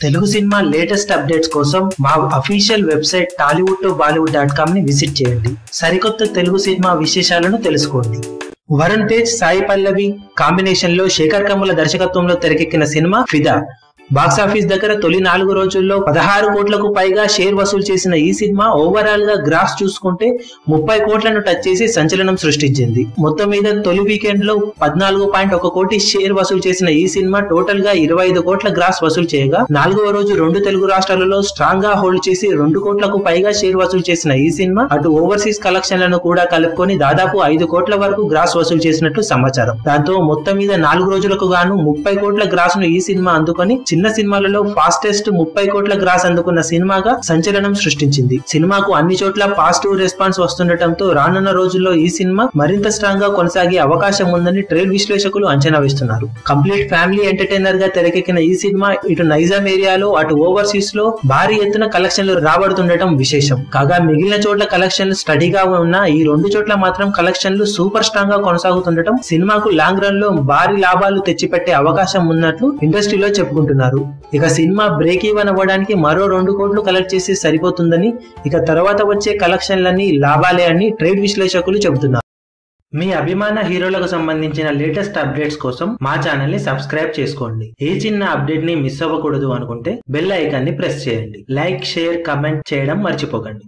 Telugu cinema latest updates కోసం మా official website tollywood2bollywood.com ని విజిట్ చేయండి. సరికొత్త తెలుగు సినిమా విశేషాలను తెలుసుకోండి. వరుణ్ తేజ్, సాయి పల్లవి కాంబినేషన్ లో శేఖర్ కమ్ముల దర్శకత్వంలో తెరకెక్కిన సినిమా ఫిదా బాక్సాఫీస్ దగ్గర తొలి 4 రోజుల్లో 16 కోట్లకు పైగా షేర్ వసూలు చేసిన ఈ సినిమా ఓవరాల్ గా గ్రాస్ చూసుకుంటే 30 కోట్లను టచ్ చేసి సంచలనం సృష్టించింది. మొత్తం మీద తొలి వీకెండ్ లో 14.1 కోటి షేర్ వసూలు చేసిన ఈ సినిమా టోటల్ గా 25 కోట్ల గ్రాస్ వసూలు చేయగా 4వ రోజు 2 తెలుగు రాష్ట్రాలలో స్ట్రాంగ్ గా హోల్డ్ చేసి 2 కోట్లకు పైగా షేర్ వసూలు చేసిన ఈ సినిమా అటు ఓవర్సీస్ కలెక్షన్లను కూడా కలుపుకొని దాదాపు 5 కోట్ల వరకు గ్రాస్ వసూలు చేసినట్లు సమాచారం. దాంతో మొత్తం మీద 4 రోజులకు గాను 30 కోట్ల గ్రాస్ ను ఈ సినిమా అందుకొని చిన్న సినిమాలలో ఫాస్టెస్ట్ 30 కోట్ల గ్రాస్ అందుకున్న సినిమాగా సంచలనం సృష్టించింది. సినిమాకు అన్ని చోట్ల పాజిటివ్ రెస్పాన్స్ వస్తుండటంతో రానున్న రోజుల్లో ఈ సినిమా మరింత స్ట్రాంగ్ గా కొనసాగే అవకాశం ఉందని ట్రేడ్ విశ్లేషకులు అంచనా వేస్తున్నారు. కంప్లీట్ ఫ్యామిలీ ఎంటర్టైనర్ గా తెరకెక్కిన ఈ సినిమా ఇటు నైజాం ఏరియాలో అటు ఓవర్సీస్ లో భారీ ఎత్తున కలెక్షన్లు రాబడుతుండటం విశేషం. కాగా మిగిలిన చోట్ల కలెక్షన్లు స్టడీగా ఉన్న ఈ 2 చోట్ల మాత్రం కలెక్షన్లు సూపర్ స్ట్రాంగ్ గా కొనసాగుతుండటం సినిమాకు లాంగ్ రన్ లో భారీ లాభాలు తెచ్చిపెట్టే అవకాశం ఉన్నట్లు ఇండస్ట్రీలో చెప్పుకుంటున్నారు. ఇక సినిమా బ్రేక్ ఈవెన్ అవ్వడానికి మరో 2 కోట్లు కలెక్ట్ చేసి సరిపోతుందని, ఇక తర్వాత వచ్చే కలెక్షన్లన్నీ లాభాలే అని ట్రేడ్ విశ్లేషకులు చెబుతున్నారు. మీ అభిమాన హీరోలకు సంబంధించిన లేటెస్ట్ అప్డేట్స్ కోసం మా ఛానల్ ని సబ్స్క్రైబ్ చేసుకోండి. ఏ చిన్న అప్డేట్ ని మిస్ అవ్వకూడదు అనుకుంటే బెల్ ఐకాన్ ని ప్రెస్ చేయండి. లైక్, షేర్, కమెంట్ చేయడం మర్చిపోకండి.